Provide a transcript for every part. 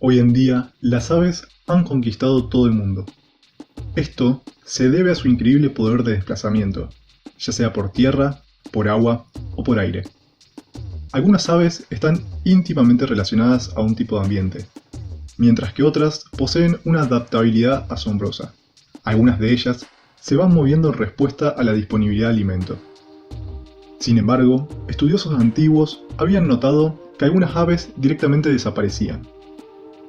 Hoy en día, las aves han conquistado todo el mundo. Esto se debe a su increíble poder de desplazamiento, ya sea por tierra, por agua o por aire. Algunas aves están íntimamente relacionadas a un tipo de ambiente, mientras que otras poseen una adaptabilidad asombrosa. Algunas de ellas se van moviendo en respuesta a la disponibilidad de alimento. Sin embargo, estudiosos antiguos habían notado que algunas aves directamente desaparecían,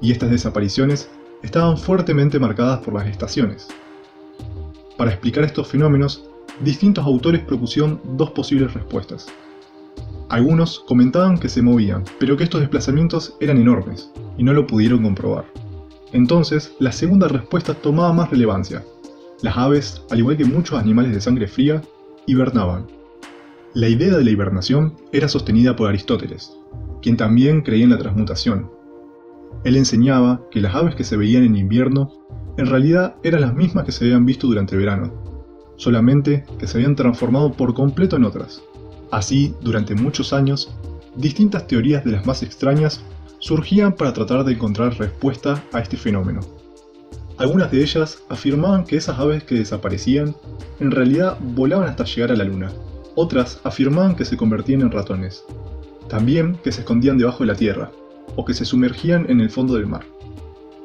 y estas desapariciones estaban fuertemente marcadas por las estaciones. Para explicar estos fenómenos, distintos autores propusieron dos posibles respuestas. Algunos comentaban que se movían, pero que estos desplazamientos eran enormes, y no lo pudieron comprobar. Entonces, la segunda respuesta tomaba más relevancia. Las aves, al igual que muchos animales de sangre fría, hibernaban. La idea de la hibernación era sostenida por Aristóteles, quien también creía en la transmutación. Él enseñaba que las aves que se veían en invierno en realidad eran las mismas que se habían visto durante el verano, solamente que se habían transformado por completo en otras. Así, durante muchos años, distintas teorías de las más extrañas surgían para tratar de encontrar respuesta a este fenómeno. Algunas de ellas afirmaban que esas aves que desaparecían en realidad volaban hasta llegar a la luna. Otras afirmaban que se convertían en ratones. También que se escondían debajo de la tierra, o que se sumergían en el fondo del mar.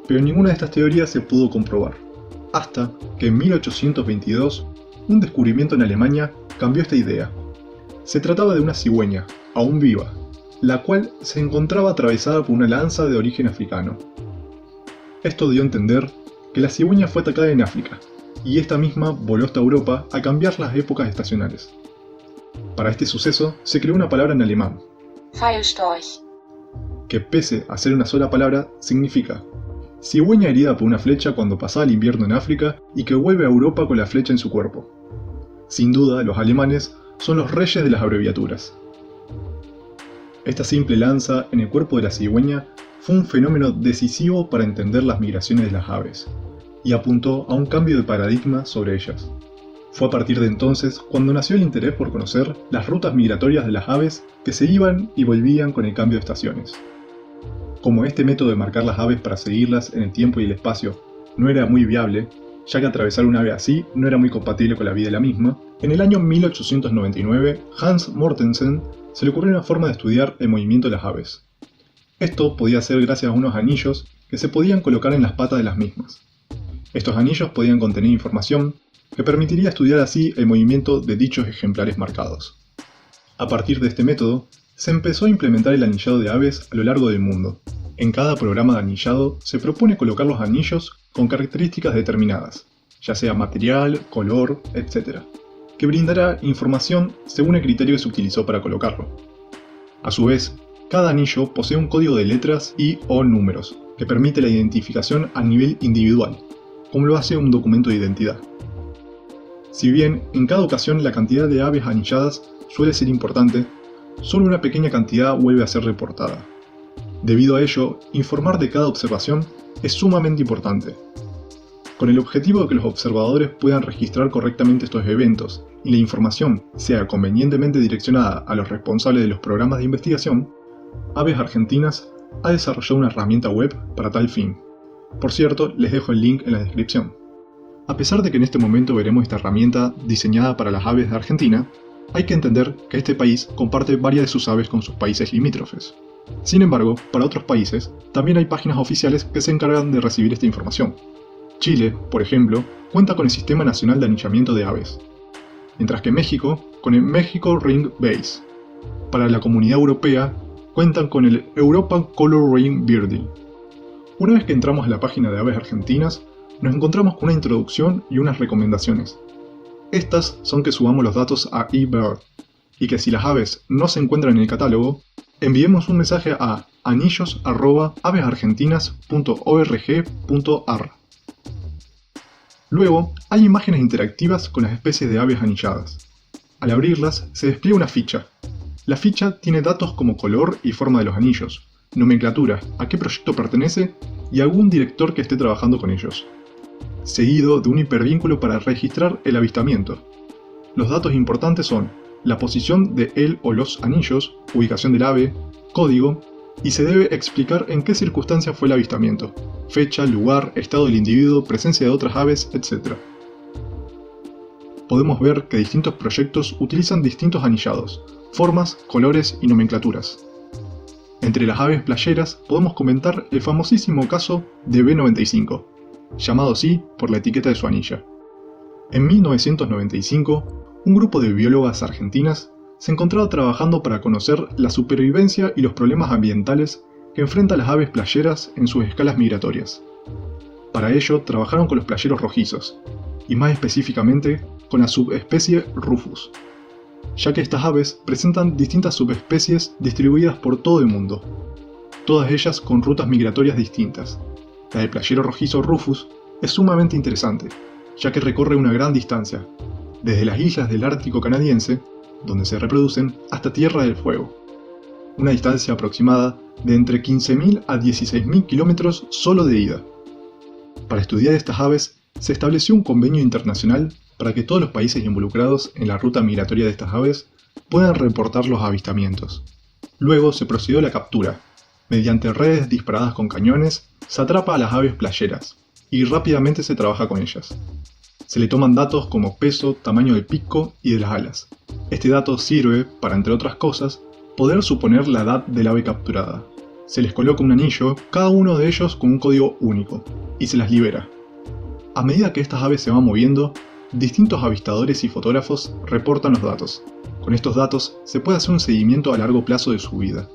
Pero ninguna de estas teorías se pudo comprobar, hasta que en 1822 un descubrimiento en Alemania cambió esta idea. Se trataba de una cigüeña, aún viva, la cual se encontraba atravesada por una lanza de origen africano. Esto dio a entender que la cigüeña fue atacada en África, y esta misma voló hasta Europa a cambiar las épocas estacionales. Para este suceso se creó una palabra en alemán, Pfeilstorch, que pese a ser una sola palabra, significa cigüeña herida por una flecha cuando pasaba el invierno en África y que vuelve a Europa con la flecha en su cuerpo. Sin duda, los alemanes son los reyes de las abreviaturas. Esta simple lanza en el cuerpo de la cigüeña fue un fenómeno decisivo para entender las migraciones de las aves, y apuntó a un cambio de paradigma sobre ellas. Fue a partir de entonces cuando nació el interés por conocer las rutas migratorias de las aves que se iban y volvían con el cambio de estaciones. Como este método de marcar las aves para seguirlas en el tiempo y el espacio no era muy viable, ya que atravesar un ave así no era muy compatible con la vida de la misma, en el año 1899 Hans Mortensen se le ocurrió una forma de estudiar el movimiento de las aves. Esto podía ser gracias a unos anillos que se podían colocar en las patas de las mismas. Estos anillos podían contener información que permitiría estudiar así el movimiento de dichos ejemplares marcados. A partir de este método, se empezó a implementar el anillado de aves a lo largo del mundo. En cada programa de anillado se propone colocar los anillos con características determinadas, ya sea material, color, etc., que brindará información según el criterio que se utilizó para colocarlo. A su vez, cada anillo posee un código de letras y o números, que permite la identificación a nivel individual, como lo hace un documento de identidad. Si bien en cada ocasión la cantidad de aves anilladas suele ser importante, solo una pequeña cantidad vuelve a ser reportada. Debido a ello, informar de cada observación es sumamente importante. Con el objetivo de que los observadores puedan registrar correctamente estos eventos y la información sea convenientemente direccionada a los responsables de los programas de investigación, Aves Argentinas ha desarrollado una herramienta web para tal fin. Por cierto, les dejo el link en la descripción. A pesar de que en este momento veremos esta herramienta diseñada para las aves de Argentina, hay que entender que este país comparte varias de sus aves con sus países limítrofes. Sin embargo, para otros países, también hay páginas oficiales que se encargan de recibir esta información. Chile, por ejemplo, cuenta con el Sistema Nacional de Anillamiento de Aves, mientras que México con el Mexico Ring Base. Para la Comunidad Europea, cuentan con el European Color Ring Birding. Una vez que entramos a la página de Aves Argentinas, nos encontramos con una introducción y unas recomendaciones. Estas son que subamos los datos a eBird, y que si las aves no se encuentran en el catálogo, enviemos un mensaje a anillos@avesargentinas.org.ar. Luego, hay imágenes interactivas con las especies de aves anilladas. Al abrirlas, se despliega una ficha. La ficha tiene datos como color y forma de los anillos, nomenclatura, a qué proyecto pertenece y algún director que esté trabajando con ellos, seguido de un hipervínculo para registrar el avistamiento. Los datos importantes son la posición de el o los anillos, ubicación del ave, código y se debe explicar en qué circunstancias fue el avistamiento, fecha, lugar, estado del individuo, presencia de otras aves, etc. Podemos ver que distintos proyectos utilizan distintos anillados, formas, colores y nomenclaturas. Entre las aves playeras podemos comentar el famosísimo caso de B95, llamado así por la etiqueta de su anilla. En 1995, un grupo de biólogas argentinas se encontraba trabajando para conocer la supervivencia y los problemas ambientales que enfrentan las aves playeras en sus escalas migratorias. Para ello, trabajaron con los playeros rojizos, y más específicamente con la subespecie Rufus, ya que estas aves presentan distintas subespecies distribuidas por todo el mundo, todas ellas con rutas migratorias distintas. La del playero rojizo Rufus es sumamente interesante, ya que recorre una gran distancia, desde las islas del Ártico canadiense, donde se reproducen, hasta Tierra del Fuego. Una distancia aproximada de entre 15.000 a 16.000 kilómetros solo de ida. Para estudiar estas aves, se estableció un convenio internacional para que todos los países involucrados en la ruta migratoria de estas aves puedan reportar los avistamientos. Luego se procedió a la captura. Mediante redes disparadas con cañones, se atrapa a las aves playeras, y rápidamente se trabaja con ellas. Se le toman datos como peso, tamaño del pico y de las alas. Este dato sirve para, entre otras cosas, poder suponer la edad del ave capturada. Se les coloca un anillo, cada uno de ellos con un código único, y se las libera. A medida que estas aves se van moviendo, distintos avistadores y fotógrafos reportan los datos. Con estos datos se puede hacer un seguimiento a largo plazo de su vida.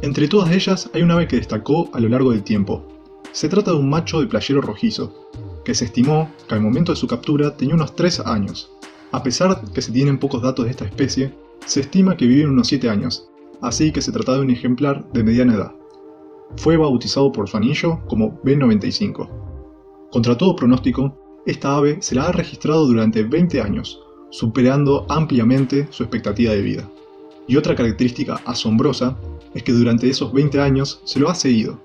Entre todas ellas hay un ave que destacó a lo largo del tiempo. Se trata de un macho de playero rojizo, que se estimó que al momento de su captura tenía unos 3 años. A pesar de que se tienen pocos datos de esta especie, se estima que vive unos 7 años, así que se trata de un ejemplar de mediana edad. Fue bautizado por su anillo como B95. Contra todo pronóstico, esta ave se la ha registrado durante 20 años, superando ampliamente su expectativa de vida. Y otra característica asombrosa es que durante esos 20 años se lo ha seguido,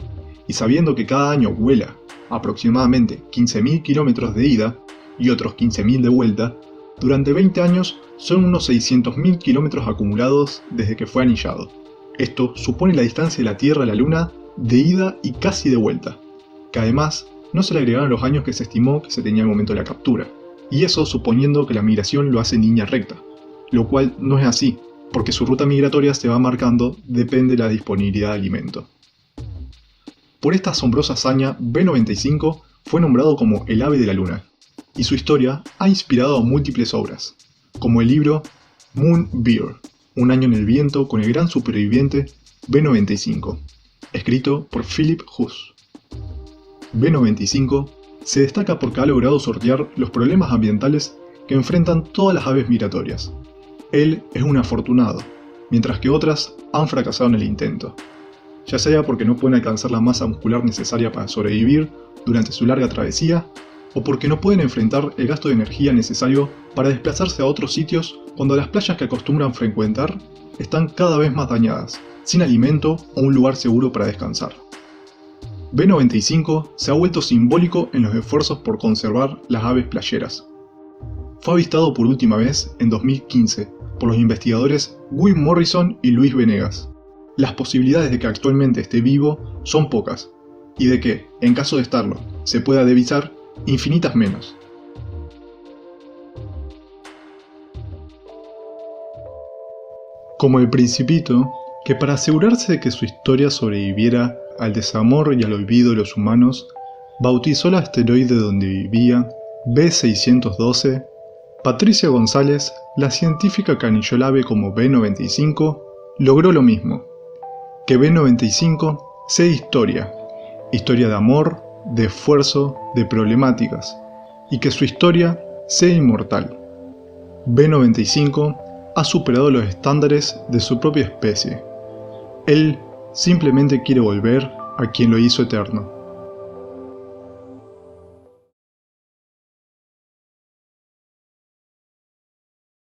y sabiendo que cada año vuela aproximadamente 15.000 kilómetros de ida y otros 15.000 de vuelta, durante 20 años son unos 600.000 kilómetros acumulados desde que fue anillado. Esto supone la distancia de la Tierra a la Luna de ida y casi de vuelta, que además no se le agregaron los años que se estimó que se tenía al momento de la captura, y eso suponiendo que la migración lo hace en línea recta, lo cual no es así, porque su ruta migratoria se va marcando depende de la disponibilidad de alimento. Por esta asombrosa hazaña, B95 fue nombrado como el ave de la luna, y su historia ha inspirado a múltiples obras, como el libro Moonbear, Un año en el viento con el gran superviviente B95, escrito por Philip Hughes. B95 se destaca porque ha logrado sortear los problemas ambientales que enfrentan todas las aves migratorias. Él es un afortunado, mientras que otras han fracasado en el intento, ya sea porque no pueden alcanzar la masa muscular necesaria para sobrevivir durante su larga travesía, o porque no pueden enfrentar el gasto de energía necesario para desplazarse a otros sitios cuando las playas que acostumbran frecuentar están cada vez más dañadas, sin alimento o un lugar seguro para descansar. B95 se ha vuelto simbólico en los esfuerzos por conservar las aves playeras. Fue avistado por última vez en 2015 por los investigadores Guy Morrison y Luis Venegas. Las posibilidades de que actualmente esté vivo son pocas, y de que, en caso de estarlo, se pueda divisar, infinitas menos. Como el Principito, que para asegurarse de que su historia sobreviviera al desamor y al olvido de los humanos, bautizó el asteroide donde vivía, B612, Patricia González, la científica que anilló el ave como B95, logró lo mismo, que B95 sea historia de amor, de esfuerzo, de problemáticas, y que su historia sea inmortal. B95 ha superado los estándares de su propia especie. Él simplemente quiere volver a quien lo hizo eterno.